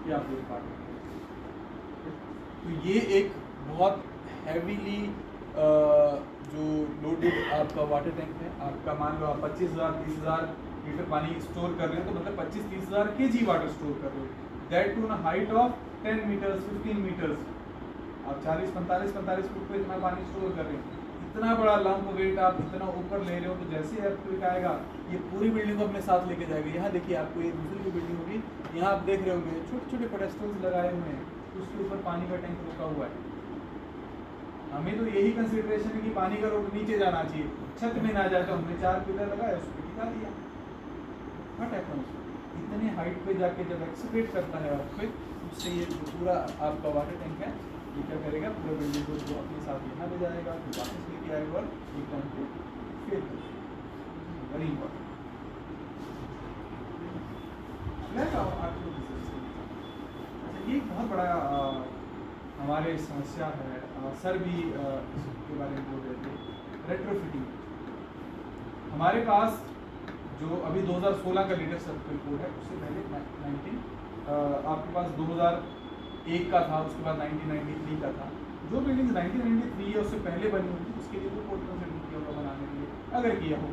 ये आप देख पा रहे हैं। तो ये एक बहुत हैवीली जो लोडेड आपका वाटर टैंक है, आपका मान लो आप 25,000-30,000 लीटर पानी स्टोर कर रहे हो, तो मतलब 25-30,000 kg वाटर स्टोर कर रहे हो, दैट टू न हाइट ऑफ 10 मीटर्स 15 मीटर्स। आप 40-45 फुट पे इतना पानी स्टोर कर रहे हैं, इतना बड़ा लंप वेट आप इतना ऊपर ले रहे हो, तो जैसे अर्थक्वेक आएगा ये पूरी बिल्डिंग को अपने साथ लेके जाएगा। यहाँ देखिए आपको ये दूसरी जो बिल्डिंग होगी, यहाँ आप देख रहे होंगे छोटे छोटे पेडेस्टल्स लगाए हुए हैं, उसके ऊपर पानी का टैंक रुका हुआ है। हमें तो यही कंसिडरेशन है कि पानी का रोड नीचे जाना चाहिए, छत में ना जाए, तो हमने 4 पिलर लगाए उस पर टिका दिया। व्हाट हैपेंस, इतने हाइट पे जाके जब एक्सक्रेट करता है अर्थक्वेक, उससे ये जो पूरा आपका वाटर टैंक है ये क्या करेगा, पूरा बिल्डिंग को जो अपने साथ यहाँ ले जाएगा, फिर वापस लेके आएगा और एक टाइम पे फिर वेरी इंपॉर्टेंट। अच्छा, ये एक बहुत बड़ा हमारे समस्या है, सर भी इसके बारे में बोल रहे थे, रेट्रोफिटिंग। हमारे पास जो अभी 2016 का लेटेस्ट सर्कुलर कोड है, उससे पहले आपके पास 2001 का था, उसके बाद 1993 का था। जो बिल्डिंग 1993 है उससे पहले बनी होगी, उसके लिए वो कोड कंसिडर किया होगा बनाने के लिए, अगर किया हो।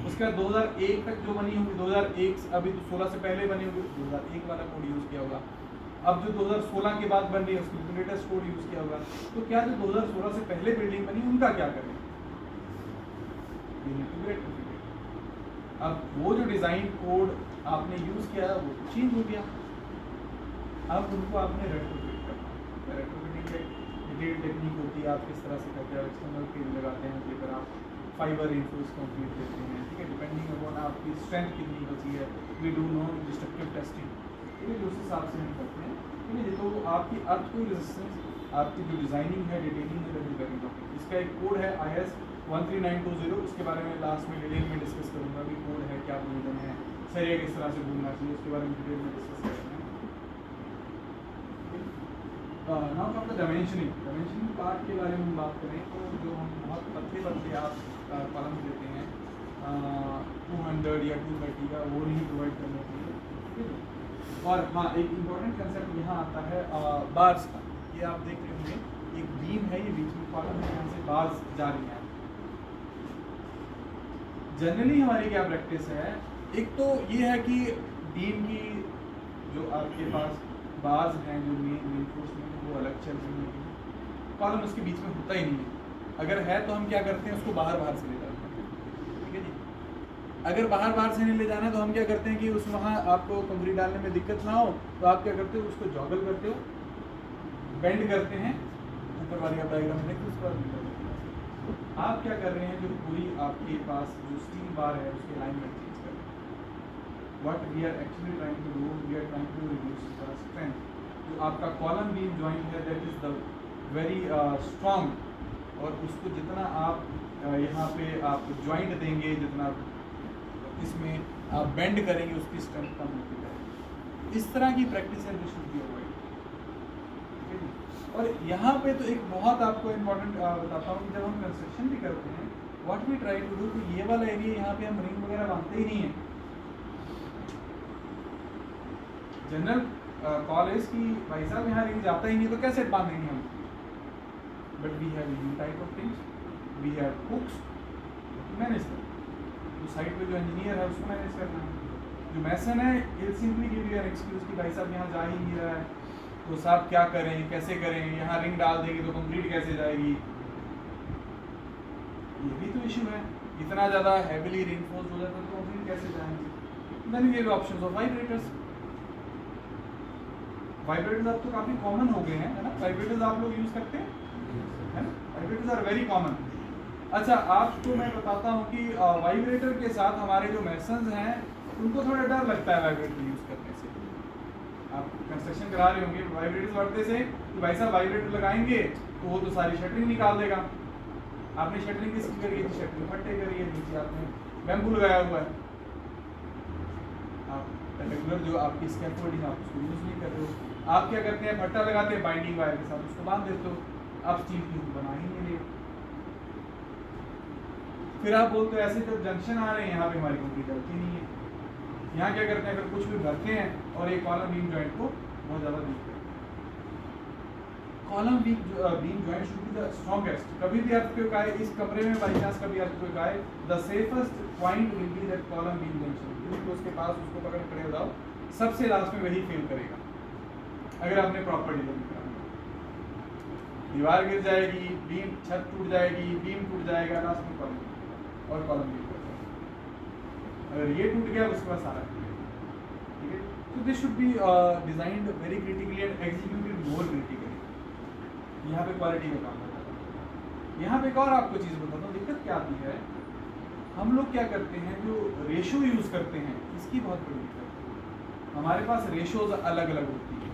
उसके बाद 2001 तक जो बनी होगी, 2001 अभी 16 से पहले बनी होगी, 2001 वाला कोड यूज़ किया होगा। अब जो 2016 के बाद बन रही है उसकी लेटेस्ट कोड यूज़ किया होगा। तो क्या जो 2016 से पहले बिल्डिंग बनी उनका क्या करें? अब वो जो डिज़ाइन कोड आपने यूज़ किया है वो चेंज हो गया, अब उनको आपने रेट्रोफिट करना। रेट्रोफिटिंग एक डिटेल टेक्निक होती है, आप किस तरह से करते हैं, एक्सटर्नल फील्ड लगाते हैं, फिर आप फाइबर रिइंफोर्स कंक्रीट देते हैं, ठीक है, डिपेंडिंग अपॉन आपकी स्ट्रेंथ कितनी बची है। We do no destructive testing, ठीक है, उस हिसाब से हम करते हैं, ठीक है। तो आपकी अर्थक्वेक रेजिस्टेंस, आपकी जो डिज़ाइनिंग है, डिटेलिंग है, वेरी इंपॉर्टेंट। इसका एक कोड है IS 13920, उसके बारे में लास्ट में डिटेल में डिस्कस करूँगा कि कोड है, क्या प्रोविजन है, सरिया किस तरह से भूलना चाहिए, उसके बारे में डिटेल में डिस्कस करेंगे। Now come the dimensioning part के बारे में हम बात करें तो जो हम बहुत पतले आप कॉलम देते हैं 200 या 230 का, वो नहीं प्रोवाइड करने के लिए, ठीक है। और हाँ, एक इम्पॉर्टेंट कंसेप्ट यहाँ आता है बार्स का। ये आप देख रहे होंगे, एक बीम है, ये बीच में कॉलम है, यहाँ से बार्स जा रही हैं। जनरली हमारी क्या प्रैक्टिस है, एक तो ये है कि बीम की जो आपके पास बार्स हैं, जो मेन रिइंफोर्समेंट, वो अलग चल रही है, कॉलम उसके बीच में होता ही नहीं है। अगर है तो हम क्या करते हैं, उसको बाहर से ले जाते हैं, ठीक है जी। अगर बाहर से नहीं ले जाना तो हम क्या करते हैं कि उस वहाँ आपको कंक्रीट डालने में दिक्कत ना हो, तो आप क्या करते हो, उसको जॉगल करते हो, बेंड करते हैं, ऊपर वाली आप डायग्राम में देखते हो, उसके बाद आप क्या कर रहे हैं, जो पूरी आपके पास जो स्टील बार है उसके अलाइनमेंट चेंज कर रहे हैं। What we are actually trying to do, we are trying to reduce the strength. जो आपका कॉलम बीम जॉइंट है, that is the very strong, और उसको जितना आप यहाँ पे आप जॉइंट देंगे, जितना इसमें आप बेंड करेंगे, उसकी स्ट्रेंथ कम होती जाएगी। इस तरह की प्रैक्टिस है जो शुड बी अवॉइड। और यहाँ पे तो एक बहुत आपको इम्पोर्टेंट बताता हूँ कि जब हम कंस्ट्रक्शन भी करते हैं, what we try to do, तो ये वाला एरिया यहाँ पे हम रिंग वगैरह बांधते ही नहीं है। जनरल कॉलेज की भाई साहब यहाँ रिंग जाता ही नहीं, तो कैसे बांधेंगे हम? But we have new type of things, we have hooks manage कर। तो साइड पे जो इंजीनियर है उसको मैनेज करना है, जो मैसन है it simply give you an excuse कि भाई साहब यहाँ जा ही नहीं रहा है, तो साहब क्या करें, कैसे करें, यहाँ रिंग डाल देंगे तो कंक्रीट कैसे जाएगी। ये भी तो इशू है, इतना ज़्यादा हैवीली रिइंफोर्स हो जाता है तो कंक्रीट कैसे जाएंगे। Then we have options of vibrators. Vibrators अब तो काफ़ी कॉमन हो गए हैं, है ना। वाइब्रेटर्स आप लोग यूज़ करते हैं, है ना। Vibrators are very common. अच्छा, आपको मैं बताता हूँ कि वाइब्रेटर के साथ हमारे जो मैसन्स हैं उनको थोड़ा डर लगता है वाइब्रेटर यूज़ करने से। आप कंस्ट्रक्शन करा रहे होंगे, वाइब्रेटर्स बढ़ते से कि भाई साहब वाइब्रेटर लगाएंगे तो वो तो सारी शटरिंग निकाल देगा। आपने शटरिंग किसकी करी है? शटरिंग फट्टे करी है, नीचे आपने बैम्बू लगाया हुआ है। आप रेगुलर जो आपकी स्कैफोल्डिंग आप उसको यूज़ नहीं कर रहे हो, आप क्या करते हैं, फट्टा लगाते हैं बाइंडिंग वायर के साथ, उसको बांध देते हो, आप स्टील की बना ही नहीं रहे। फिर आप बोलते हो ऐसे जब जंक्शन आ रहे हैं यहाँ पे हमारी कंक्रीट डलती नहीं है। यहाँ क्या करते हैं, अगर कुछ भी भरते हैं और एक कॉलम बीम जॉइंट को बहुत ज़्यादा वीक है। Column weak beam joint should be the strongest. कभी भी आपको आए इस कमरे में बाई चांस कभी आपको आए, the safest point will be that column beam junction, तो उसके पास उसको पकड़ खड़े हो जाओ, सबसे लास्ट में वही फेल करेगा अगर आपने प्रॉपर डिजाइन करा। दीवार गिर जाएगी, बीम छत टूट जाएगी, बीम टूट जाएगा, लास्ट में कॉलम और कॉलम गिर जाएगा। अगर ये टूट गया उसके बाद सारा टूट गया, ठीक है। तो this should be designed very critically and executed more critically. यहाँ पे क्वालिटी का काम होता है। यहाँ पे एक और आपको चीज़ बताता हूँ, दिक्कत क्या आती है, हम लोग क्या करते हैं, जो रेशो यूज़ करते हैं इसकी बहुत बड़ी दिक्कत है। हमारे पास रेशोज अलग अलग होती है,